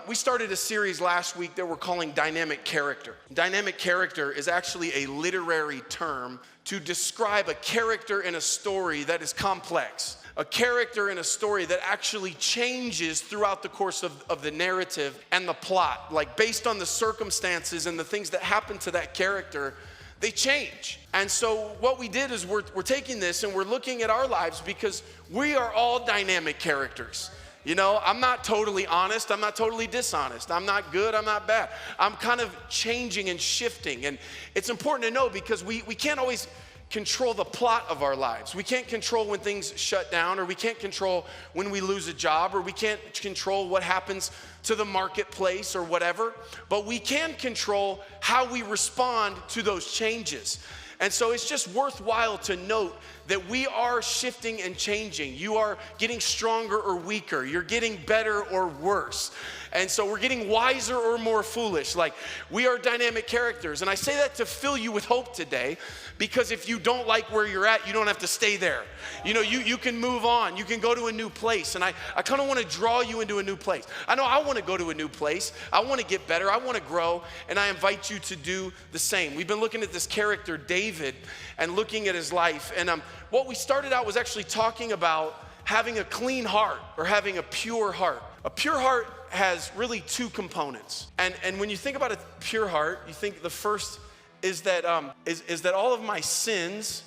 we started a series last week that we're calling Dynamic Character. Dynamic character is actually a literary term to describe a character in a story that is complex. A character in a story that actually changes throughout the course of the narrative and the plot. Like based on the circumstances and the things that happen to that character, they change. And so what we did is we're taking this and we're looking at our lives because we are all dynamic characters. You know, I'm not totally honest, I'm not totally dishonest, I'm not good, I'm not bad. I'm kind of changing and shifting. And it's important to know because we can't always control the plot of our lives. We can't control when things shut down, or we can't control when we lose a job, or we can't control what happens to the marketplace or whatever, but we can control how we respond to those changes. And so it's just worthwhile to note that we are shifting and changing. You are getting stronger or weaker. You're getting better or worse. And so we're getting wiser or more foolish. Like, we are dynamic characters. And I say that to fill you with hope today, because if you don't like where you're at, you don't have to stay there. You know, you can move on. You can go to a new place. And I kind of want to draw you into a new place. I know I want to go to a new place. I want to get better. I want to grow. And I invite you to do the same. We've been looking at this character, David, and looking at his life. And what we started out was actually talking about having a clean heart, or having a pure heart. A pure heart has really two components. And when you think about a pure heart, you think the first is that all of my sins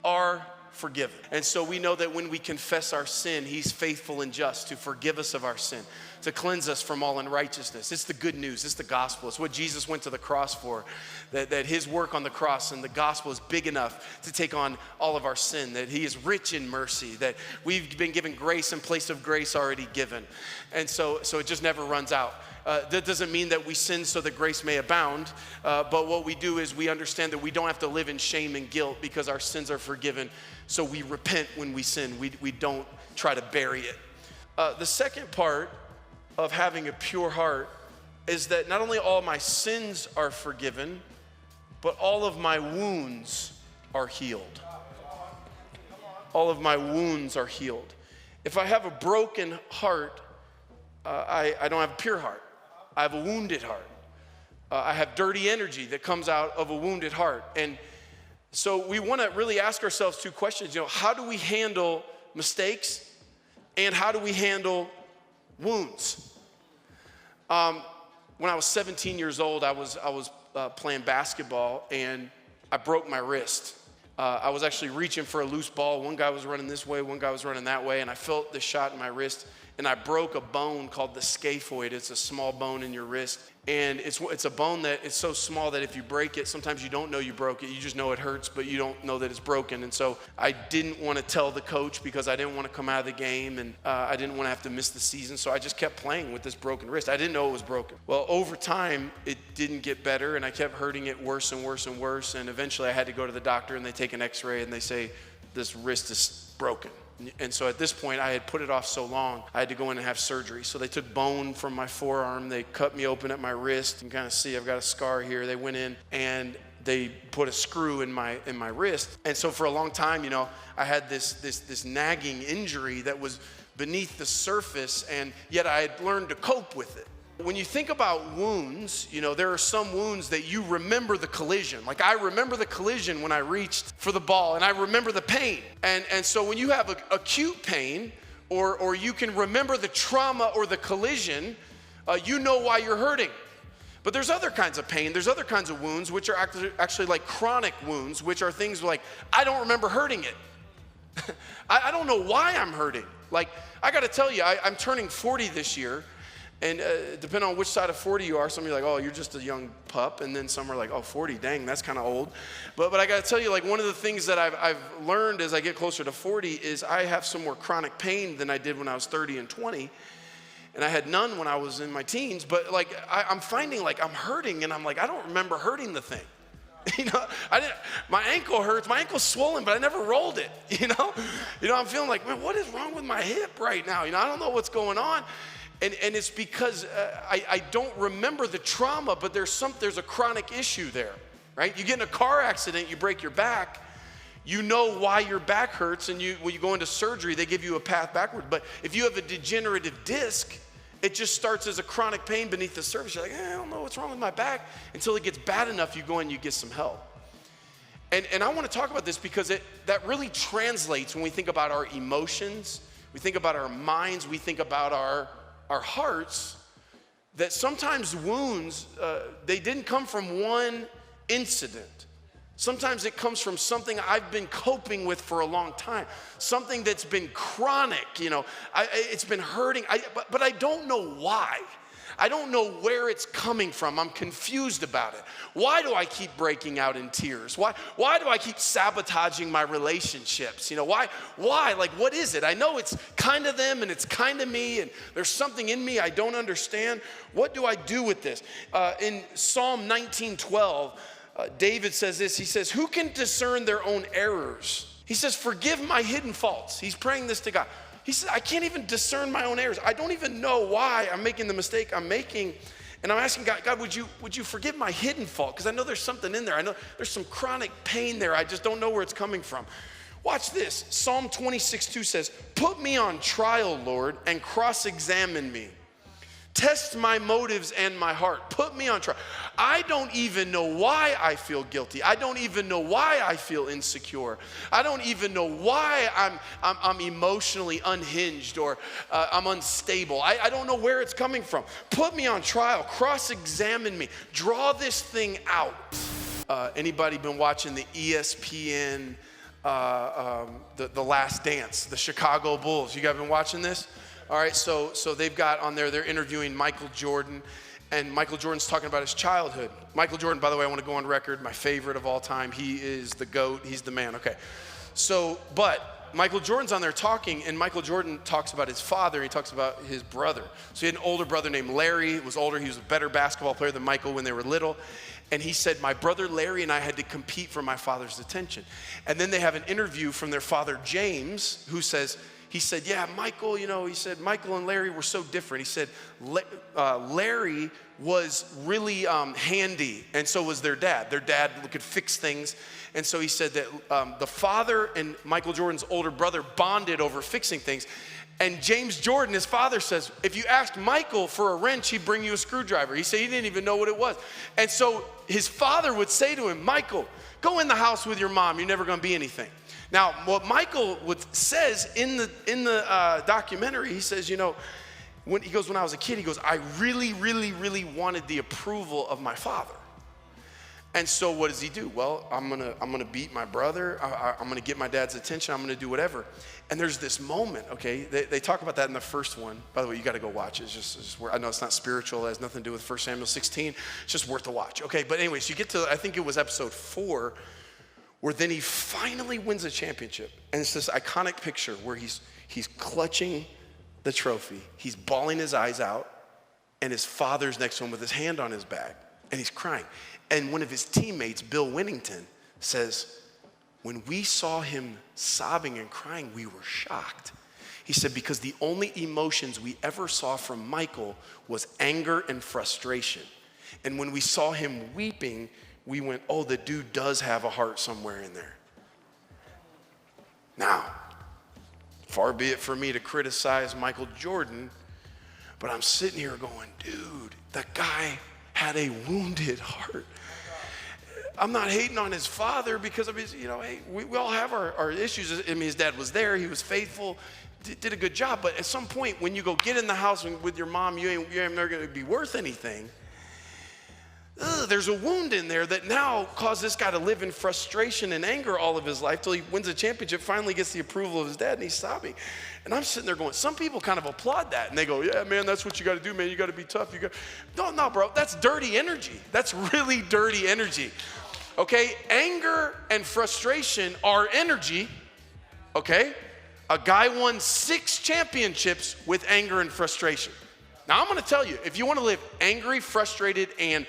are forgiven. And so we know that when we confess our sin, he's faithful and just to forgive us of our sin, to cleanse us from all unrighteousness. It's the good news. It's the gospel. It's what Jesus went to the cross for, that his work on the cross and the gospel is big enough to take on all of our sin, that he is rich in mercy, that we've been given grace in place of grace already given. And so it just never runs out. That doesn't mean that we sin so that grace may abound, but what we do is we understand that we don't have to live in shame and guilt because our sins are forgiven. So we repent when we sin. We don't try to bury it. The second part of having a pure heart is that not only all my sins are forgiven, but all of my wounds are healed. All of my wounds are healed. If I have a broken heart, I don't have a pure heart. I have a wounded heart. I have dirty energy that comes out of a wounded heart. And so we want to really ask ourselves two questions. You know, how do we handle mistakes, and how do we handle wounds? When I was 17 years old, I was playing basketball, and I broke my wrist. I was actually reaching for a loose ball. One guy was running this way, one guy was running that way, and I felt the shot in my wrist, and I broke a bone called the scaphoid. It's a small bone in your wrist, and it's a bone that it's so small that if you break it, sometimes you don't know you broke it. You just know it hurts, but you don't know that it's broken. And so I didn't want to tell the coach because I didn't want to come out of the game, and I didn't want to have to miss the season. So I just kept playing with this broken wrist. I didn't know it was broken. Well, over time, it didn't get better, and I kept hurting it worse and worse and worse. And eventually I had to go to the doctor, and they take an x-ray, and they say, this wrist is broken. And so at this point, I had put it off so long, I had to go in and have surgery. So they took bone from my forearm, they cut me open at my wrist. You can kind of see I've got a scar here. They went in and they put a screw in my wrist. And so for a long time, you know, I had this nagging injury that was beneath the surface, and yet I had learned to cope with it. When you think about wounds, you know, there are some wounds that you remember the collision. Like I remember the collision when I reached for the ball, and I remember the pain. And so when you have acute pain, or you can remember the trauma or the collision, you know why you're hurting. But there's other kinds of pain, there's other kinds of wounds, which are actually like chronic wounds, which are things like, I don't remember hurting it. I don't know why I'm hurting. Like, I gotta tell you, I'm turning 40 this year. And depending on which side of 40 you are, some of you are like, oh, you're just a young pup. And then some are like, oh, 40, dang, that's kind of old. But I got to tell you, like, one of the things that I've learned as I get closer to 40 is I have some more chronic pain than I did when I was 30 and 20. And I had none when I was in my teens. But, like, I'm finding, like, I'm hurting. And I'm like, I don't remember hurting the thing. You know, my ankle hurts. My ankle's swollen, but I never rolled it, you know? I'm feeling like, man, what is wrong with my hip right now? I don't know what's going on. And it's because I don't remember the trauma, but there's a chronic issue there, right? You get in a car accident, you break your back, you know why your back hurts, and when you go into surgery, they give you a path backward. But if you have a degenerative disc, it just starts as a chronic pain beneath the surface. You're like, I don't know what's wrong with my back. Until it gets bad enough, you go and you get some help. And I want to talk about this because that really translates when we think about our emotions, we think about our minds, we think about our hearts, that sometimes wounds, they didn't come from one incident. Sometimes it comes from something I've been coping with for a long time, something that's been chronic, it's been hurting, but I don't know why. I don't know where it's coming from. I'm confused about it. Why do I keep breaking out in tears? Why do I keep sabotaging my relationships? Why? Like, what is it? I know it's kind of them and it's kind of me, and there's something in me I don't understand. What do I do with this? In Psalm 19:12, David says this. He says, who can discern their own errors? He says, forgive my hidden faults. He's praying this to God. He says, I can't even discern my own errors. I don't even know why I'm making the mistake I'm making. And I'm asking God, would you forgive my hidden fault? Because I know there's something in there. I know there's some chronic pain there. I just don't know where it's coming from. Watch this. Psalm 26:2 says, put me on trial, Lord, and cross-examine me. Test my motives and my heart. Put me on trial. I don't even know why I feel guilty. I don't even know why I feel insecure. I don't even know why I'm emotionally unhinged or I'm unstable. I don't know where it's coming from. Put me on trial. Cross-examine me. Draw this thing out. Anybody been watching the ESPN, the Last Dance, the Chicago Bulls? You guys been watching this? All right, so they've got on there, they're interviewing Michael Jordan, and Michael Jordan's talking about his childhood. Michael Jordan, by the way, I want to go on record, my favorite of all time. He is the GOAT, he's the man, okay. But Michael Jordan's on there talking, and Michael Jordan talks about his father, he talks about his brother. So he had an older brother named Larry, he was older, he was a better basketball player than Michael when they were little. And he said, my brother Larry and I had to compete for my father's attention. And then they have an interview from their father James, who says, he said, yeah, Michael, he said, Michael and Larry were so different. He said, Larry was really handy, and so was their dad. Their dad could fix things. And so he said that the father and Michael Jordan's older brother bonded over fixing things. And James Jordan, his father, says, if you asked Michael for a wrench, he'd bring you a screwdriver. He said he didn't even know what it was. And so his father would say to him, Michael, go in the house with your mom. You're never going to be anything. Now, what Michael says in the documentary, he says, when I was a kid, he goes, I really, really, really wanted the approval of my father. And so what does he do? Well, I'm gonna beat my brother. I'm gonna get my dad's attention. I'm gonna do whatever. And there's this moment, okay? They talk about that in the first one. By the way, you got to go watch it. It's just I know it's not spiritual. It has nothing to do with 1 Samuel 16. It's just worth a watch. Okay, but anyways, you get to, I think it was episode 4, where then he finally wins a championship. And it's this iconic picture where he's clutching the trophy. He's bawling his eyes out, and his father's next to him with his hand on his back, and he's crying. And one of his teammates, Bill Winnington, says, when we saw him sobbing and crying, we were shocked. He said, because the only emotions we ever saw from Michael was anger and frustration. And when we saw him weeping, we went, oh, the dude does have a heart somewhere in there. Now, far be it for me to criticize Michael Jordan, but I'm sitting here going, dude, that guy had a wounded heart. I'm not hating on his father because of his, hey, we all have our issues. I mean, his dad was there, he was faithful, did a good job, but at some point when you go get in the house with your mom, you ain't never gonna be worth anything. There's a wound in there that now caused this guy to live in frustration and anger all of his life till he wins a championship, finally gets the approval of his dad, and he's sobbing. And I'm sitting there going, some people kind of applaud that, and they go, yeah, man, that's what you got to do, man. You got to be tough. No, bro, that's dirty energy. That's really dirty energy. Okay, anger and frustration are energy. Okay, a guy won 6 championships with anger and frustration. Now I'm going to tell you, if you want to live angry, frustrated, and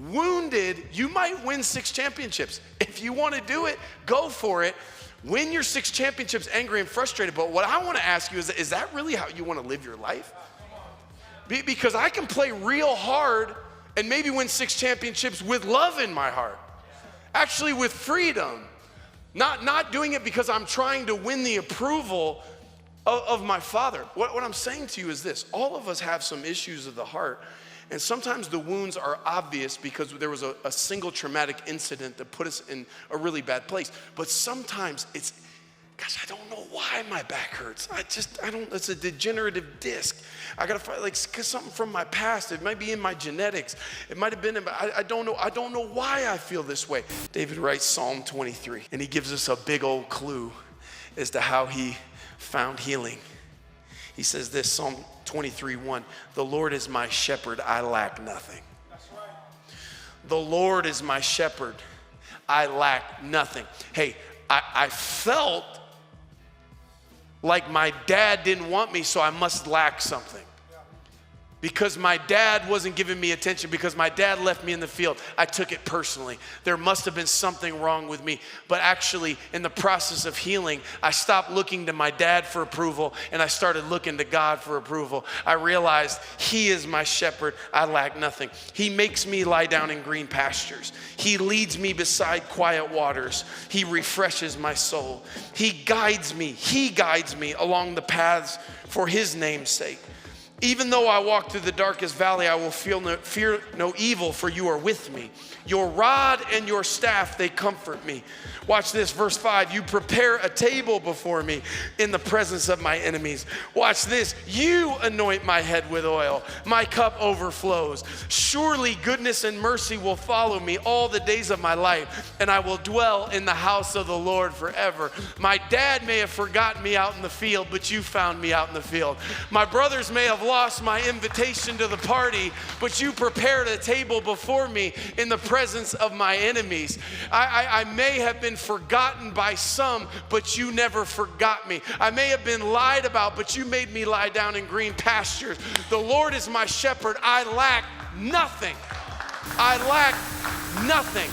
wounded, you might win 6 championships. If you want to do it, go for it. Win your 6 championships angry and frustrated. But what I want to ask you is that really how you want to live your life? Because I can play real hard and maybe win 6 championships with love in my heart. Actually with freedom. Not doing it because I'm trying to win the approval of my Father. What I'm saying to you is this: all of us have some issues of the heart, and sometimes the wounds are obvious because there was a single traumatic incident that put us in a really bad place. But sometimes it's, gosh, I don't know why my back hurts. It's a degenerative disc. I gotta find something from my past. It might be in my genetics. It might have been I don't know why I feel this way. David writes Psalm 23, and he gives us a big old clue as to how he found healing. He says this, Psalm 23:1, the Lord is my shepherd, I lack nothing. That's right. The Lord is my shepherd, I lack nothing. Hey, I felt like my dad didn't want me, so I must lack something. Because my dad wasn't giving me attention, because my dad left me in the field, I took it personally. There must have been something wrong with me. But actually, in the process of healing, I stopped looking to my dad for approval, and I started looking to God for approval. I realized he is my shepherd, I lack nothing. He makes me lie down in green pastures. He leads me beside quiet waters. He refreshes my soul. He guides me along the paths for his name's sake. Even though I walk through the darkest valley, I will fear no evil, for you are with me. Your rod and your staff, they comfort me. Watch this, verse 5. You prepare a table before me in the presence of my enemies. Watch this. You anoint my head with oil. My cup overflows. Surely goodness and mercy will follow me all the days of my life, and I will dwell in the house of the Lord forever. My dad may have forgotten me out in the field, but you found me out in the field. My brothers may have lost my invitation to the party, but you prepared a table before me in the presence of my enemies. I may have been forgotten by some, but you never forgot me. I may have been lied about, but you made me lie down in green pastures. The Lord is my shepherd. I lack nothing. I lack nothing.